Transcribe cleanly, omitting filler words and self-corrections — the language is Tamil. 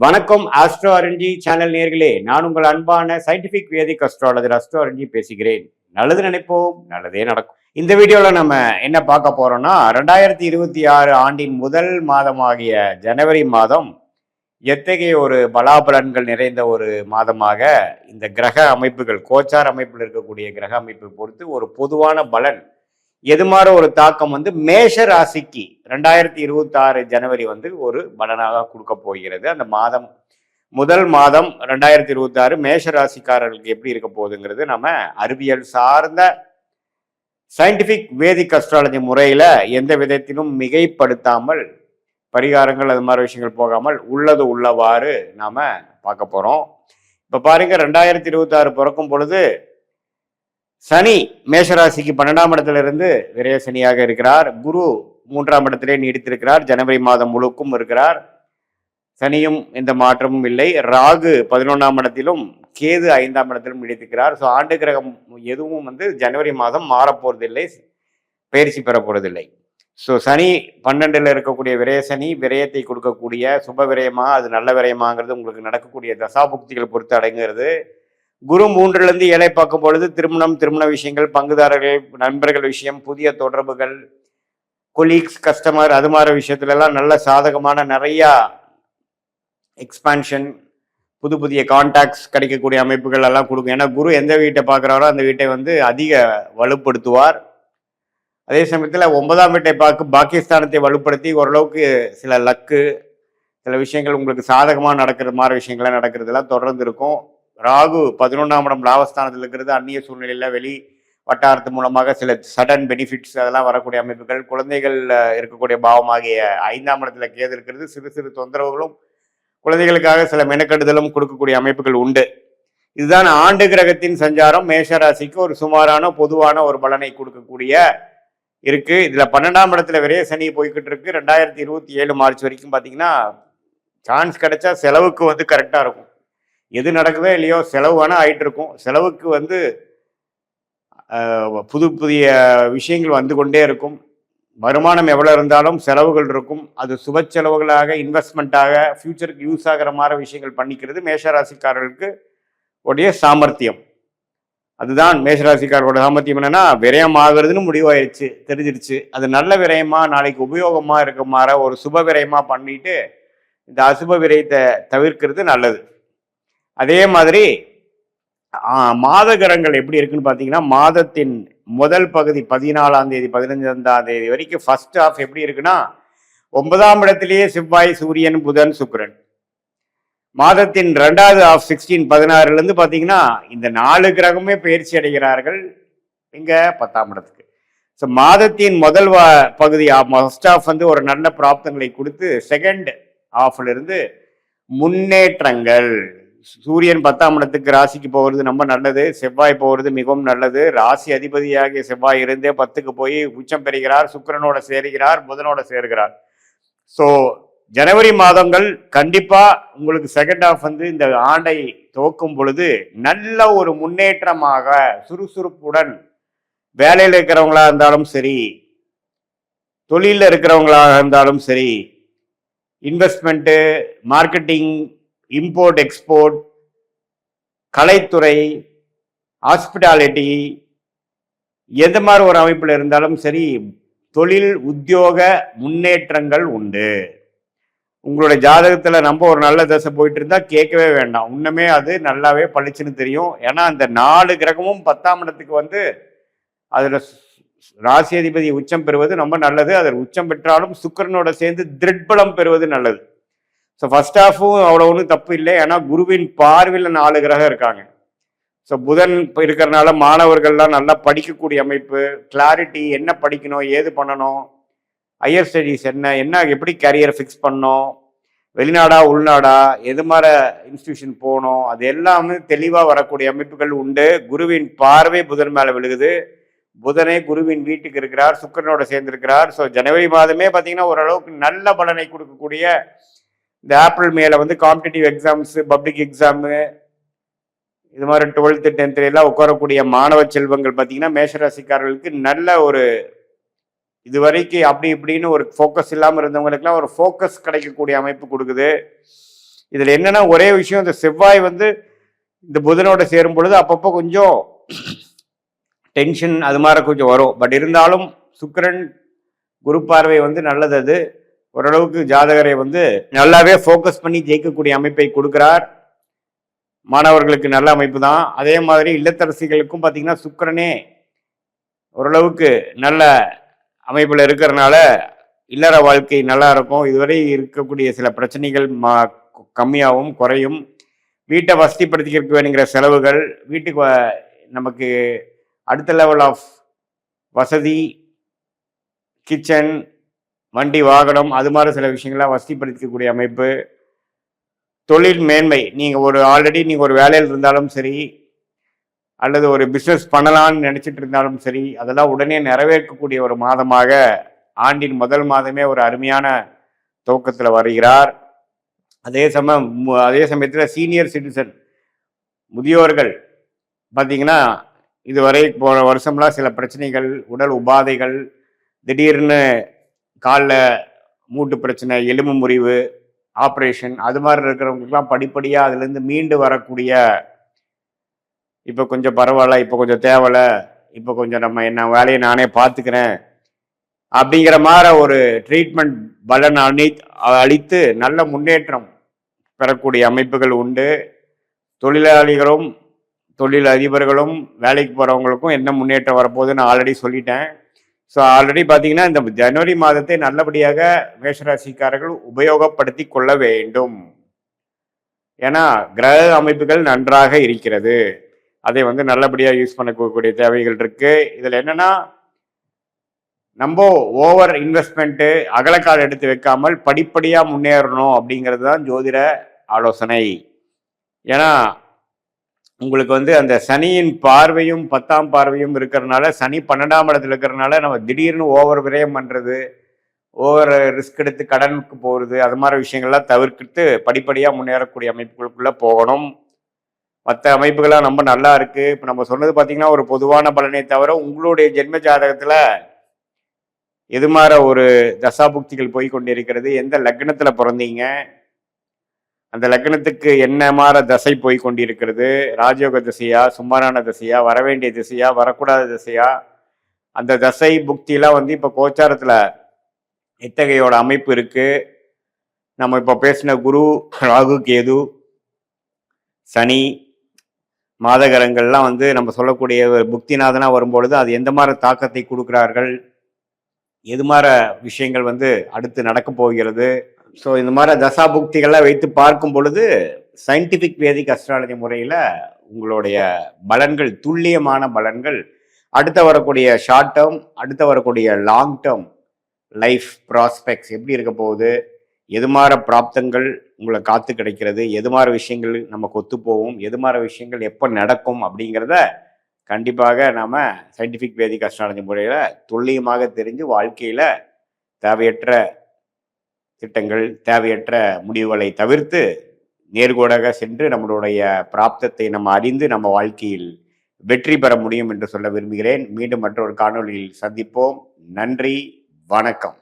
வணக்கம் ஆஸ்ட்ரோ அரண்ஜி சேனல் நேர்களே, நான் உங்கள் அன்பான சயின்டிபிக் வேதிக் அஸ்ட்ராலஜர் அஸ்ட்ரோ அரண்ஜி பேசுகிறேன். நல்லது நினைப்போம், நல்லதே நடக்கும். இந்த வீடியோல நம்ம என்ன பார்க்க போறோம்னா 2026 ஆண்டின் முதல் மாதமாகிய ஜனவரி மாதம் எத்தகைய ஒரு பலாபலன்கள் நிறைந்த ஒரு மாதமாக இந்த கிரக அமைப்புகள் கோச்சார் அமைப்பில் இருக்கக்கூடிய கிரக அமைப்பை பொறுத்து ஒரு பொதுவான பலன் எது மாதிரி ஒரு தாக்கம் மேஷ ராசிக்கு 2026 ஜனவரி ஒரு பலனாக கொடுக்க போகிறது. அந்த மாதம் முதல் மாதம் 2026 மேஷ ராசிக்காரர்களுக்கு எப்படி இருக்க போகுதுங்கிறது நம்ம அறிவியல் சார்ந்த சயின்டிபிக் வேதிக் அஸ்ட்ராலஜி முறையில எந்த விதத்திலும் மிகைப்படுத்தாமல் பரிகாரங்கள் அது மாதிரி விஷயங்கள் போகாமல் உள்ளது உள்ளவாறு நாம பார்க்க போறோம். இப்ப பாருங்க, 2026 பிறக்கும் பொழுது சனி மேஷராசிக்கு 12ஆம் இடத்துல இருந்து விரய சனியாக இருக்கிறார். குரு 3ஆம் இடத்திலே நீடித்திருக்கிறார். ஜனவரி மாதம் முழுக்கும் இருக்கிறார். சனியும் எந்த மாற்றமும் இல்லை. ராகு 11ஆம் இடத்திலும் கேது 5ஆம் இடத்திலும் நீடித்திருக்கிறார். ஸோ ஆண்டு கிரகம் எதுவும் ஜனவரி மாதம் மாறப்போறதில்லை, பயிற்சி பெற போறதில்லை. ஸோ சனி 12ல் இருக்கக்கூடிய விரய சனி விரயத்தை கொடுக்கக்கூடிய சுப விரயமா அது நல்ல விரயமாங்கிறது உங்களுக்கு நடக்கக்கூடிய தசாபுக்திகளை பொறுத்து அடங்குகிறது. குரு 3லிருந்து 7 பார்க்கும் பொழுது திருமண விஷயங்கள், பங்குதாரர்கள், நண்பர்கள் விஷயம், புதிய தொடர்புகள், கொலீக்ஸ், கஸ்டமர் அது மாதிரி விஷயத்துல எல்லாம் நல்ல சாதகமான நிறைய எக்ஸ்பான்ஷன், புதிய கான்டாக்ட்ஸ் கிடைக்கக்கூடிய அமைப்புகள் எல்லாம் கொடுக்கும். ஏன்னா குரு எந்த வீட்டை பார்க்குறாரோ அந்த வீட்டை அதிக வலுப்படுத்துவார். அதே சமயத்தில் 9ஆம் வீட்டை பாகிஸ்தானத்தை வலுப்படுத்தி ஓரளவுக்கு சில லக்கு, சில விஷயங்கள் உங்களுக்கு சாதகமாக நடக்கிற மாதிரி விஷயங்கள்லாம் நடக்கிறதுலாம் தொடர்ந்து இருக்கும். ராகு 11ஆம் இடம் லாபஸ்தானத்தில் இருக்கிறது. அந்நிய சூழ்நிலையில் வெளி வட்டாரத்து மூலமாக சில சடன் பெனிஃபிட்ஸ் அதெல்லாம் வரக்கூடிய அமைப்புகள். குழந்தைகள் இருக்கக்கூடிய பாவமாகிய 5ஆம் இடத்துல கேது இருக்கிறது. சிறு சிறு தொந்தரவுகளும் குழந்தைகளுக்காக சில மெனக்கெடுதலும் கொடுக்கக்கூடிய அமைப்புகள் உண்டு. இதுதான் ஆண்டு கிரகத்தின் சஞ்சாரம் மேஷராசிக்கு ஒரு சுமாரான பொதுவான ஒரு பலனை கொடுக்கக்கூடிய இருக்கு. இதுல 12ஆம் இடத்துல விரைய சனி போய்கிட்டு இருக்கு. 2027 மார்ச் வரைக்கும் பாத்தீங்கன்னா சான்ஸ் கிடைச்சா செலவுக்கு கரெக்டா இருக்கும். எது நடக்குதோ இல்லையோ செலவு வேணா ஆயிட்டு இருக்கும். செலவுக்கு புதிய விஷயங்கள் வந்து கொண்டே இருக்கும். வருமானம் எவ்வளவு இருந்தாலும் செலவுகள் இருக்கும். அது சுப செலவுகளாக, இன்வெஸ்ட்மெண்ட்டாக, ஃபியூச்சருக்கு யூஸ் ஆகிற மாதிரி விஷயங்கள் பண்ணிக்கிறது மேஷராசிக்காரர்களுக்கு உடைய சாமர்த்தியம். அதுதான் மேஷராசிக்காரோட சாமர்த்தியம். என்னன்னா விரயம் ஆகுறதுன்னு முடிவாயிருச்சு, தெரிஞ்சிருச்சு. அது நல்ல விரயமா நாளைக்கு உபயோகமா இருக்க மாதிரி ஒரு சுப விரயமா பண்ணிட்டு இந்த அசுப விரயத்தை தவிர்க்கிறது நல்லது. அதே மாதிரி மாத கிரகங்கள் எப்படி இருக்குன்னு பார்த்தீங்கன்னா, மாதத்தின் முதல் பகுதி 14ஆம் தேதி 15ஆம் தேதி வரைக்கும் ஃபர்ஸ்ட் ஹாஃப் எப்படி இருக்குன்னா, 9ஆம் இடத்திலேயே செவ்வாய், சூரியன், புதன், சுக்கிரன். மாதத்தின் 2வது ஹாஃப் 16 பார்த்தீங்கன்னா இந்த 4 கிரகமே பயிற்சி அடைகிறார்கள் இங்க 10ஆம் இடத்துக்கு. ஸோ மாதத்தின் முதல் பகுதி ஃபர்ஸ்ட் ஹாஃப் ஒரு நல்ல பிராப்தங்களை கொடுத்து செகண்ட் ஹாஃப்ல இருந்து முன்னேற்றங்கள். சூரியன் 10ஆம் இடத்துக்கு ராசிக்கு போகிறது ரொம்ப நல்லது. செவ்வாய் போகிறது மிகவும் நல்லது. ராசி அதிபதியாகிய செவ்வாய் இருந்தே 10க்கு போய் உச்சம் பெறுகிறார். சுக்கிரனோட சேருகிறார், புதனோட சேருகிறார். ஸோ ஜனவரி மாதங்கள் கண்டிப்பா உங்களுக்கு செகண்ட் ஹாஃப் இந்த ஆண்டை துவக்கும் பொழுது நல்ல ஒரு முன்னேற்றமாக சுறுசுறுப்புடன் வேலையில் இருக்கிறவங்களா இருந்தாலும் சரி, தொழிலில் இருக்கிறவங்களாக இருந்தாலும் சரி, இன்வெஸ்ட்மெண்ட்டு, மார்க்கெட்டிங், இம்போர்ட் எக்ஸ்போர்ட், கலைத்துறை, ஹாஸ்பிட்டாலிட்டி, எந்த மாதிரி ஒரு அமைப்பில் இருந்தாலும் சரி தொழில் உத்தியோக முன்னேற்றங்கள் உண்டு. உங்களுடைய ஜாதகத்துல நம்ம ஒரு நல்ல தசை போயிட்டு இருந்தா கேட்கவே வேண்டாம், இன்னுமே அது நல்லாவே பளிச்சுன்னு தெரியும். ஏன்னா அந்த 4 கிரகமும் 10ஆம் இடத்துக்கு அதுல ராசி அதிபதி உச்சம் பெறுவது ரொம்ப நல்லது. அதில் உச்சம் பெற்றாலும் சுக்கிரனோட சேர்ந்து திருட்பலம் பெறுவது நல்லது. ஸோ ஃபர்ஸ்ட் ஹாஃபும் அவ்வளோ ஒன்றும் தப்பு இல்லை. ஏன்னா குருவின் பார்வையில் 4 கிரகம் இருக்காங்க. ஸோ புதன் இருக்கிறனால மாணவர்கள்லாம் நல்லா படிக்கக்கூடிய அமைப்பு, கிளாரிட்டி, என்ன படிக்கணும், ஏது பண்ணணும், ஹையர் ஸ்டடீஸ் என்ன எப்படி கேரியரை ஃபிக்ஸ் பண்ணணும், வெளிநாடா உள்நாடா, எது மாதிரி இன்ஸ்டிடியூஷன் போகணும், அது எல்லாமே தெளிவாக வரக்கூடிய அமைப்புகள் உண்டு. குருவின் பார்வை புதன் மேலே விழுகுது. புதனே குருவின் வீட்டுக்கு இருக்கிறார், சுக்கிரனோட சேர்ந்திருக்கிறார். ஸோ ஜனவரி மாதமே பார்த்தீங்கன்னா ஓரளவுக்கு நல்ல பலனை கொடுக்கக்கூடிய இந்த ஏப்ரல் மேல காம்படிட்டிவ் எக்ஸாம்ஸ், பப்ளிக் எக்ஸாமு, இது மாதிரி 12th 10th எல்லாம் உட்காரக்கூடிய மாணவ செல்வங்கள் பார்த்தீங்கன்னா மேஷராசிக்காரர்களுக்கு நல்ல ஒரு இதுவரைக்கும் அப்படி இப்படின்னு ஒரு ஃபோக்கஸ் இல்லாமல் இருந்தவங்களுக்குலாம் ஒரு ஃபோக்கஸ் கிடைக்கக்கூடிய அமைப்பு கொடுக்குது. இதில் என்னன்னா ஒரே விஷயம், இந்த செவ்வாய் வந்து இந்த புதனோட சேரும் பொழுது அப்பப்போ கொஞ்சம் டென்ஷன் அது மாதிரி கொஞ்சம் வரும். பட் இருந்தாலும் சுக்கிரன் குரு பார்வை வந்து நல்லது. அது ஓரளவுக்கு ஜாதகரை வந்து நல்லாவே ஃபோக்கஸ் பண்ணி ஜெயிக்கக்கூடிய அமைப்பை கொடுக்கிறார். மாணவர்களுக்கு நல்ல அமைப்பு தான். அதே மாதிரி இல்லத்தரசிகளுக்கும் பார்த்தீங்கன்னா சுக்கிரனே ஓரளவுக்கு நல்ல அமைப்பில் இருக்கிறனால இல்லற வாழ்க்கை நல்லா இருக்கும். இதுவரை இருக்கக்கூடிய சில பிரச்சனைகள் கம்மியாகவும் குறையும். வீட்டை வசதிப்படுத்திக்கிறதுக்கு வேணுங்கிற செலவுகள், வீட்டுக்கு நமக்கு அடுத்த லெவல் ஆஃப் வசதி, கிச்சன், வண்டி வாகனம், அது மாதிரி சில விஷயங்கள்லாம் வசதிப்படுத்திக்கக்கூடிய அமைப்பு. தொழில் மேன்மை, நீங்கள் ஆல்ரெடி நீங்கள் ஒரு வேலையில் இருந்தாலும் சரி, அல்லது ஒரு பிஸ்னஸ் பண்ணலான்னு நினச்சிட்டு இருந்தாலும் சரி, அதெல்லாம் உடனே நிறைவேற்றக்கூடிய ஒரு மாதமாக ஆண்டின் முதல் மாதமே ஒரு அருமையான துவக்கத்தில் வருகிறார். அதே சமயத்தில் சீனியர் சிட்டிசன் முதியோர்கள் பார்த்தீங்கன்னா, இதுவரை போன வருஷம்லாம் சில பிரச்சனைகள், உடல் உபாதைகள், திடீர்னு காலில் மூட்டு பிரச்சனை, எலும்பு முறிவு, ஆப்ரேஷன், அது மாதிரி இருக்கிறவங்களுக்குலாம் படிப்படியாக அதுலேருந்து மீண்டு வரக்கூடிய, இப்போ கொஞ்சம் பரவாயில்ல, இப்போ கொஞ்சம் தேவலை, இப்போ கொஞ்சம் நம்ம என்ன வேலையை நானே பார்த்துக்கிறேன் அப்படிங்கிற மாதிரி ஒரு ட்ரீட்மெண்ட் பலன் அளித்து நல்ல முன்னேற்றம் பெறக்கூடிய அமைப்புகள் உண்டு. தொழிலாளிகளும் தொழில் அதிபர்களும் வேலைக்கு போகிறவங்களுக்கும் என்ன முன்னேற்றம் வரப்போகுதுன்னு ஆல்ரெடி சொல்லிட்டேன். ஸோ ஆல்ரெடி பார்த்தீங்கன்னா இந்த ஜனவரி மாதத்தை நல்லபடியாக மேஷராசிக்காரர்கள் உபயோகப்படுத்தி கொள்ள வேண்டும். ஏன்னா கிரக அமைப்புகள் நன்றாக இருக்கிறது. அதை வந்து நல்லபடியாக யூஸ் பண்ணக்கூடிய தேவைகள் இருக்கு. இதில் என்னன்னா, நம்ம ஓவர் இன்வெஸ்ட்மெண்ட்டு அகலக்கால் எடுத்து வைக்காமல் படிப்படியாக முன்னேறணும் அப்படிங்கிறது தான் ஜோதிட ஆலோசனை. ஏன்னா உங்களுக்கு வந்து அந்த சனியின் பார்வையும் 10ஆம் பார்வையும் இருக்கிறதுனால, சனி 12ஆம் இடத்துல இருக்கிறதுனால நம்ம திடீர்னு ஓவர் விரயம் பண்ணுறது, ஓவர் ரிஸ்க் எடுத்து கடனுக்கு போகிறது, அது மாதிரி விஷயங்கள்லாம் தவிர்த்து படிப்படியாக முன்னேறக்கூடிய அமைப்புகளுக்குள்ளே போகணும். மற்ற அமைப்புகள்லாம் ரொம்ப நல்லா இருக்குது. இப்போ நம்ம சொன்னது பார்த்திங்கன்னா ஒரு பொதுவான பலனை தவிர, உங்களுடைய ஜென்ம ஜாதகத்தில் எது மாதிரி ஒரு தசாபுக்திகள் போய் கொண்டிருக்கிறது, எந்த லக்னத்தில் பிறந்தீங்க, அந்த லக்னத்துக்கு என்ன மாதிரி தசை போய் கொண்டிருக்கிறது, ராஜயோக திசையா, சுமாரான திசையா, வரவேண்டிய திசையா, வரக்கூடாத திசையா, அந்த தசை புக்தியெல்லாம் வந்து இப்போ கோச்சாரத்தில் எத்தகையோட அமைப்பு இருக்கு. நம்ம இப்போ பேசின குரு, ராகு, கேது, சனி, மாதகரங்கள்லாம் வந்து நம்ம சொல்லக்கூடிய புக்திநாதனா வரும்பொழுது அது எந்த மாதிரி தாக்கத்தை கொடுக்குறார்கள், எது மாதிரி விஷயங்கள் வந்து அடுத்து நடக்க போகிறது. ஸோ இந்த மாதிரி தசாபுக்திகள்லாம் வைத்து பார்க்கும் பொழுது சயின்டிஃபிக் வேதிக் அஸ்ட்ராலஜி முறையில் உங்களுடைய பலன்கள், துல்லியமான பலன்கள், அடுத்த வரக்கூடிய ஷார்ட் டேர்ம், அடுத்த வரக்கூடிய லாங் டேர்ம் லைஃப் ப்ராஸ்பெக்ட்ஸ் எப்படி இருக்க போகுது, எது மாதிரி பிராப்தங்கள் உங்களை காத்து கிடைக்கிறது, எது மாதிரி விஷயங்கள் நமக்கு ஒத்து போகும், எது மாதிரி விஷயங்கள் எப்போ நடக்கும் அப்படிங்கிறத கண்டிப்பாக நாம் சயின்டிஃபிக் வேதிக் அஸ்ட்ராலஜி முறையில் துல்லியமாக தெரிஞ்சு வாழ்க்கையில் தேவையற்ற திட்டங்கள், தேவையற்ற முடிவுகளை தவிர்த்து நேர்கோடாக சென்று நம்மளுடைய பிராப்தத்தை நம்ம அறிந்து நம்ம வாழ்க்கையில் வெற்றி பெற முடியும் என்று சொல்ல விரும்புகிறேன். மீண்டும் மற்றொரு காணொலியில் சந்திப்போம். நன்றி, வணக்கம்.